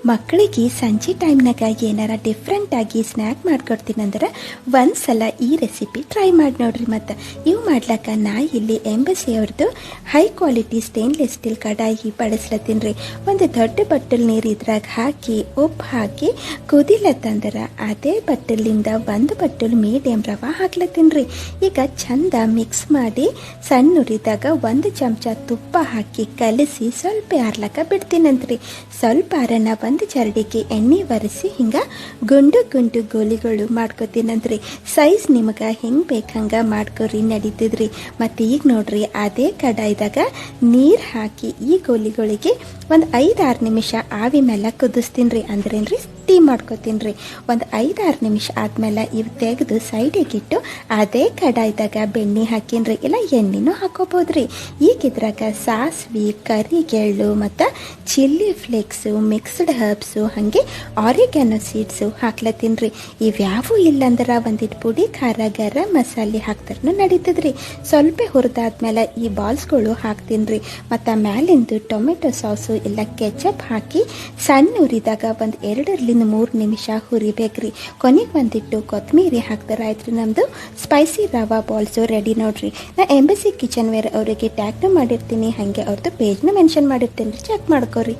ಮಕ್ಕಳಿಗೆ ಸಂಜೆ ಟೈಮ್ನಾಗ ಏನಾರ ಡಿಫ್ರೆಂಟಾಗಿ ಸ್ನ್ಯಾಕ್ ಮಾಡ್ಕೊಡ್ತೀನಂದ್ರೆ ಒಂದು ಸಲ ಈ ರೆಸಿಪಿ ಟ್ರೈ ಮಾಡಿ ನೋಡ್ರಿ. ಮತ್ತು ಇವು ಮಾಡ್ಲಿಕ್ಕೆ ನಾ ಇಲ್ಲಿ ಎಂಬಸಿ ಅವ್ರದ್ದು ಹೈ ಕ್ವಾಲಿಟಿ ಸ್ಟೇನ್ಲೆಸ್ ಸ್ಟೀಲ್ ಕಡಾಯಿ ಬಳಸ್ಲತ್ತೀನಿ ರೀ. ಒಂದು ದೊಡ್ಡ ಬಟ್ಟಲು ನೀರು ಇದ್ರಾಗ ಹಾಕಿ ಉಪ್ಪು ಹಾಕಿ ಕುದಿಲತ್ತಂದ್ರೆ ಅದೇ ಬಟ್ಟಲಿಂದ ಒಂದು ಬಟ್ಟಲು ಮೀಡಿಯಮ್ ರವೆ ಹಾಕ್ಲತ್ತೀನಿ ರೀ. ಈಗ ಚಂದ ಮಿಕ್ಸ್ ಮಾಡಿ ಸಣ್ಣ ಉರಿದಾಗ ಒಂದು ಚಮಚ ತುಪ್ಪ ಹಾಕಿ ಕಲಸಿ ಸ್ವಲ್ಪ ಆರ್ಲಕ್ಕ ಬಿಡ್ತೀನಂತ್ರಿ. ಸ್ವಲ್ಪ ಆರನ ಒಂದು ಜರಡಿಗೆ ಎಣ್ಣೆ ಒರೆಸಿ ಹಿಂಗೆ ಗುಂಡು ಗುಂಡು ಗೋಲಿಗಳು ಮಾಡ್ಕೊತೀನಂತ್ರಿ. ಸೈಜ್ ನಿಮಗೆ ಹೆಂಗೆ ಬೇಕು ಹಂಗೆ ಮಾಡ್ಕೊರಿ ನಡೀತಿದ್ರಿ. ಮತ್ತು ಈಗ ನೋಡ್ರಿ ಅದೇ ಕಡಾಯಿದಾಗ ನೀರು ಹಾಕಿ ಈ ಗೋಲಿಗಳಿಗೆ ಒಂದು 5-6 ನಿಮಿಷ ಆವಿ ಮೇಲೆ ಕುದಿಸ್ತೀನಿ ರೀ. ಅಂದ್ರೇನ್ರಿ ಸ್ಟೀಮ್ ಮಾಡ್ಕೊತೀನಿ ರೀ. ಒಂದು 5-6 ನಿಮಿಷ ಆದಮೇಲೆ ಇವು ತೆಗೆದು ಸೈಡಿಗಿಟ್ಟು ಅದೇ ಕಡಾಯಿದಾಗ ಬೆಣ್ಣೆ ಹಾಕೀನಿ ರೀ, ಇಲ್ಲ ಎಣ್ಣೆನೂ ಹಾಕೋಬೋದ್ರಿ. ಈಗ ಇದ್ರಾಗ ಸಾಸಿವೆ, ಕರಿಗೆಳ್ಳು ಮತ್ತು ಚಿಲ್ಲಿ ಫ್ಲೇಕ್ಸು, ಮಿಕ್ಸ್ಡ್ ಹರ್ಬ್ಸು, ಹಾಗೆ ಆರಿಗ್ಯಾನೋ ಸೀಡ್ಸು ಹಾಕ್ಲತ್ತೀನಿ ರೀ. ಇವ್ಯಾವೂ ಇಲ್ಲಂದ್ರೆ ಒಂದಿಟ್ಟು ಪುಡಿ, ಖಾರ, ಗರಂ ಮಸಾಲೆ ಹಾಕ್ತಾರೂ ನಡೀತದ್ರಿ. ಸ್ವಲ್ಪ ಹುರಿದಾದ್ಮೇಲೆ ಈ ಬಾಲ್ಸ್ಗಳು ಹಾಕ್ತೀನಿ ರೀ. ಮತ್ತು ಮ್ಯಾಲಿಂದು ಟೊಮೆಟೊ ಸಾಸು ಇಲ್ಲ ಕೆಚಪ್ ಹಾಕಿ ಸಣ್ಣ ಉರಿದಾಗ ಒಂದು 2-3 ನಿಮಿಷ ಹುರಿಬೇಕ್ರಿ. ಕೊನೆಗೆ ಒಂದಿಟ್ಟು ಕೊತ್ತಂಬರಿ ಹಾಕ್ತಾರೆ ಆಯ್ತು ರೀ. ನಮ್ಮದು ಸ್ಪೈಸಿ ರವಾ ಬಾಲ್ಸು ರೆಡಿ ನೋಡ್ರಿ. ನಾ ಎಂಬಸಿ ಕಿಚನ್ ವೇರ್ ಅವರಿಗೆ ಟ್ಯಾಗ್ನು ಮಾಡಿರ್ತೀನಿ, ಹಾಗೆ ಅವ್ರದ್ದು ಪೇಜ್ನ ಮೆನ್ಷನ್ ಮಾಡಿರ್ತೀನಿ ರೀ, ಚೆಕ್ ಮಾಡ್ಕೋರಿ.